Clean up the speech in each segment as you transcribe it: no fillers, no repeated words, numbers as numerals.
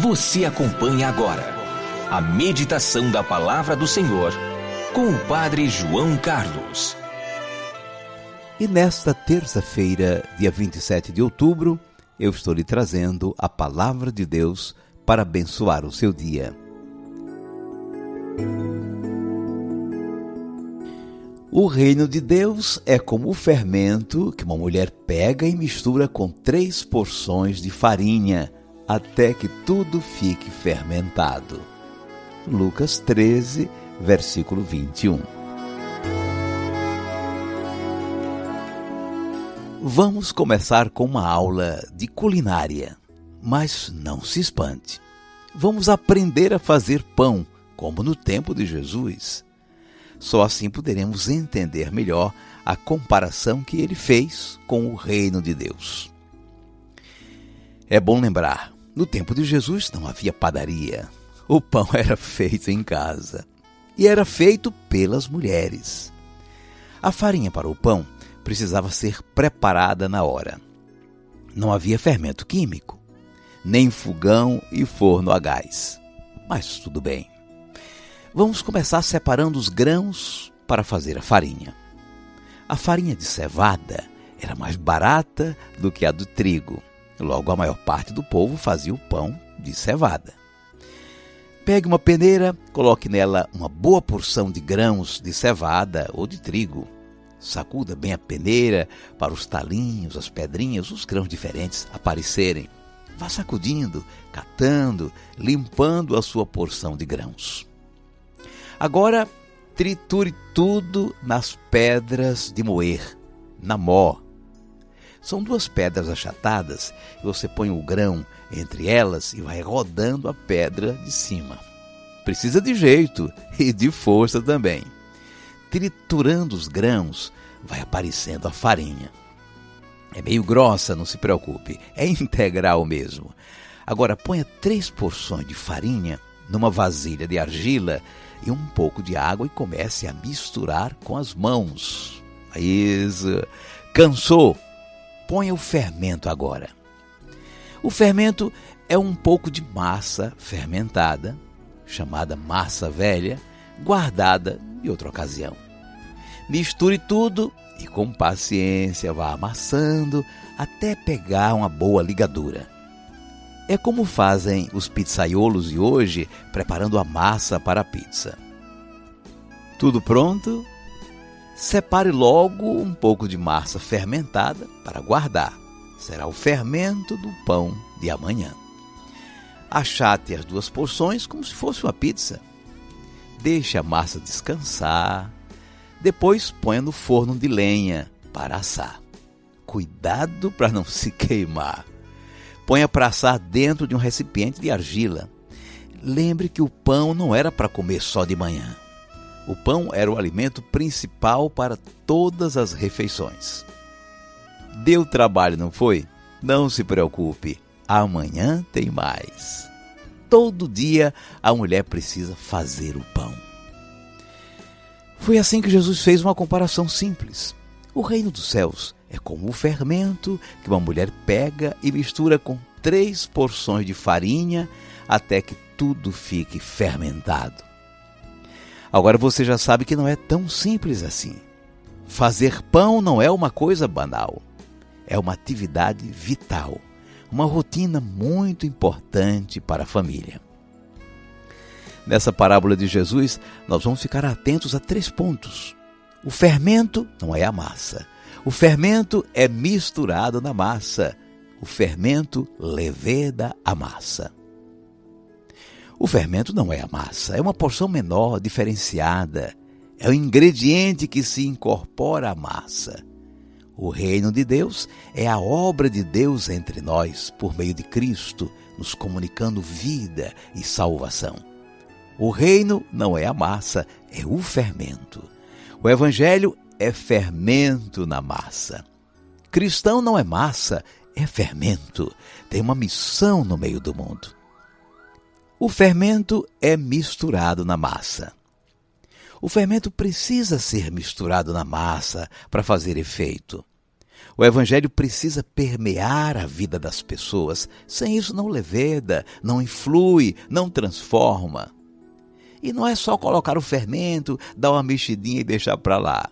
Você acompanha agora a meditação da Palavra do Senhor com o Padre João Carlos. E nesta terça-feira, dia 27 de outubro, eu estou lhe trazendo a Palavra de Deus para abençoar o seu dia. O reino de Deus é como o fermento que uma mulher pega e mistura com 3 porções de farinha, até que tudo fique fermentado. Lucas 13, versículo 21. Vamos começar com uma aula de culinária, mas não se espante. Vamos aprender a fazer pão, como no tempo de Jesus. Só assim poderemos entender melhor a comparação que ele fez com o reino de Deus. É bom lembrar, no tempo de Jesus não havia padaria. O pão era feito em casa e era feito pelas mulheres. A farinha para o pão precisava ser preparada na hora. Não havia fermento químico, nem fogão e forno a gás. Mas tudo bem. Vamos começar separando os grãos para fazer a farinha. A farinha de cevada era mais barata do que a do trigo. Logo, a maior parte do povo fazia o pão de cevada. Pegue uma peneira, coloque nela uma boa porção de grãos de cevada ou de trigo. Sacuda bem a peneira para os talinhos, as pedrinhas, os grãos diferentes aparecerem. Vá sacudindo, catando, limpando a sua porção de grãos. Agora, triture tudo nas pedras de moer, na mó. São 2 pedras achatadas e você põe o grão entre elas e vai rodando a pedra de cima. Precisa de jeito e de força também. Triturando os grãos, vai aparecendo a farinha. É meio grossa, não se preocupe, é integral mesmo. Agora ponha 3 porções de farinha numa vasilha de argila e um pouco de água e comece a misturar com as mãos. Isso. Cansou? Ponha o fermento agora. O fermento é um pouco de massa fermentada, chamada massa velha, guardada em outra ocasião. Misture tudo e com paciência vá amassando até pegar uma boa ligadura. É como fazem os pizzaiolos de hoje, preparando a massa para a pizza. Tudo pronto? Separe logo um pouco de massa fermentada para guardar. Será o fermento do pão de amanhã. Achate as 2 porções como se fosse uma pizza. Deixe a massa descansar. Depois ponha no forno de lenha para assar. Cuidado para não se queimar. Ponha para assar dentro de um recipiente de argila. Lembre que o pão não era para comer só de manhã. O pão era o alimento principal para todas as refeições. Deu trabalho, não foi? Não se preocupe, amanhã tem mais. Todo dia a mulher precisa fazer o pão. Foi assim que Jesus fez uma comparação simples. O reino dos céus é como o fermento que uma mulher pega e mistura com 3 porções de farinha até que tudo fique fermentado. Agora você já sabe que não é tão simples assim. Fazer pão não é uma coisa banal. É uma atividade vital, uma rotina muito importante para a família. Nessa parábola de Jesus, nós vamos ficar atentos a 3 pontos. O fermento não é a massa. O fermento é misturado na massa. O fermento leveda a massa. O fermento não é a massa, é uma porção menor, diferenciada. É o ingrediente que se incorpora à massa. O reino de Deus é a obra de Deus entre nós, por meio de Cristo, nos comunicando vida e salvação. O reino não é a massa, é o fermento. O evangelho é fermento na massa. Cristão não é massa, é fermento. Tem uma missão no meio do mundo. O fermento é misturado na massa. O fermento precisa ser misturado na massa para fazer efeito. O Evangelho precisa permear a vida das pessoas. Sem isso não leveda, não influi, não transforma. E não é só colocar o fermento, dar uma mexidinha e deixar para lá.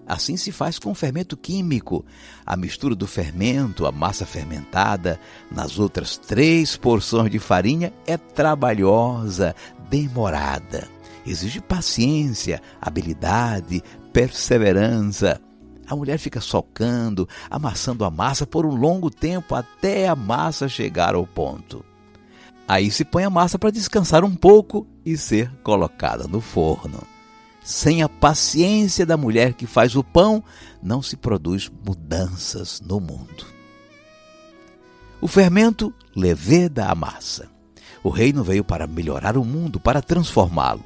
Assim se faz com o fermento químico. A mistura do fermento, a massa fermentada, nas outras 3 porções de farinha é trabalhosa, demorada. Exige paciência, habilidade, perseverança. A mulher fica socando, amassando a massa por um longo tempo até a massa chegar ao ponto. Aí se põe a massa para descansar um pouco e ser colocada no forno. Sem a paciência da mulher que faz o pão, não se produz mudanças no mundo. O fermento leveda a massa. O reino veio para melhorar o mundo, para transformá-lo.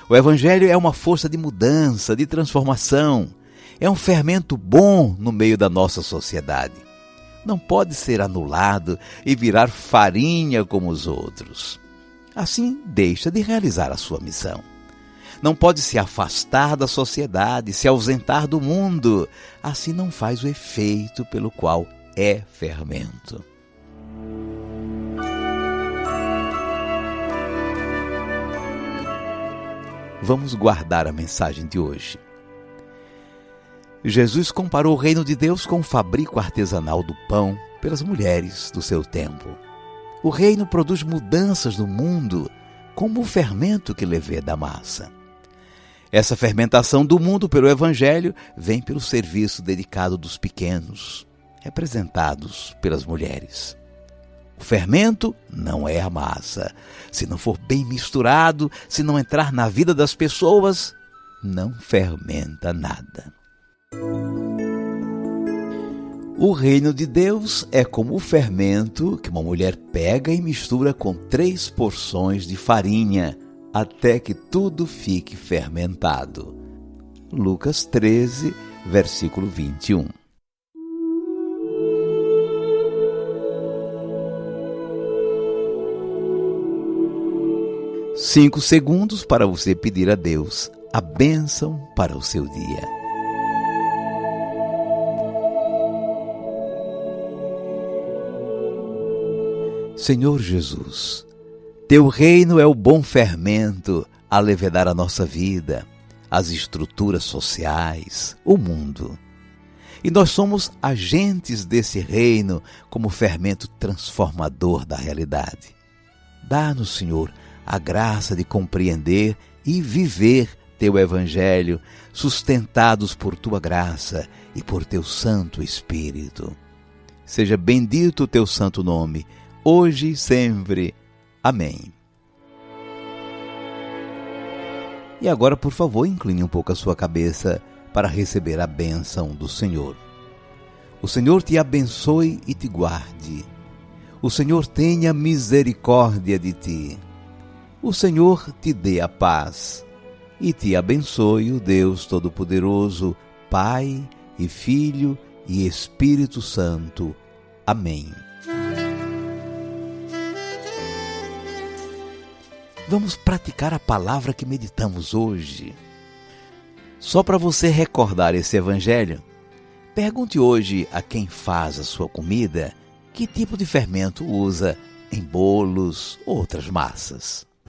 O Evangelho é uma força de mudança, de transformação. É um fermento bom no meio da nossa sociedade. Não pode ser anulado e virar farinha como os outros. Assim, deixa de realizar a sua missão. Não pode se afastar da sociedade, se ausentar do mundo. Assim não faz o efeito pelo qual é fermento. Vamos guardar a mensagem de hoje. Jesus comparou o reino de Deus com o fabrico artesanal do pão pelas mulheres do seu tempo. O reino produz mudanças no mundo como o fermento que leveda a massa. Essa fermentação do mundo pelo Evangelho vem pelo serviço dedicado dos pequenos, representados pelas mulheres. O fermento não é a massa. Se não for bem misturado, se não entrar na vida das pessoas, não fermenta nada. O reino de Deus é como o fermento que uma mulher pega e mistura com 3 porções de farinha, até que tudo fique fermentado. Lucas 13, versículo 21. Cinco segundos para você pedir a Deus a bênção para o seu dia. Senhor Jesus, Teu reino é o bom fermento a levedar a nossa vida, as estruturas sociais, o mundo. E nós somos agentes desse reino como fermento transformador da realidade. Dá-nos, Senhor, a graça de compreender e viver Teu Evangelho, sustentados por Tua graça e por Teu Santo Espírito. Seja bendito o Teu santo nome, hoje e sempre. Amém. E agora, por favor, incline um pouco a sua cabeça para receber a bênção do Senhor. O Senhor te abençoe e te guarde. O Senhor tenha misericórdia de ti. O Senhor te dê a paz e te abençoe o Deus Todo-Poderoso, Pai e Filho e Espírito Santo. Amém. Vamos praticar a palavra que meditamos hoje. Só para você recordar esse evangelho, pergunte hoje a quem faz a sua comida que tipo de fermento usa em bolos ou outras massas.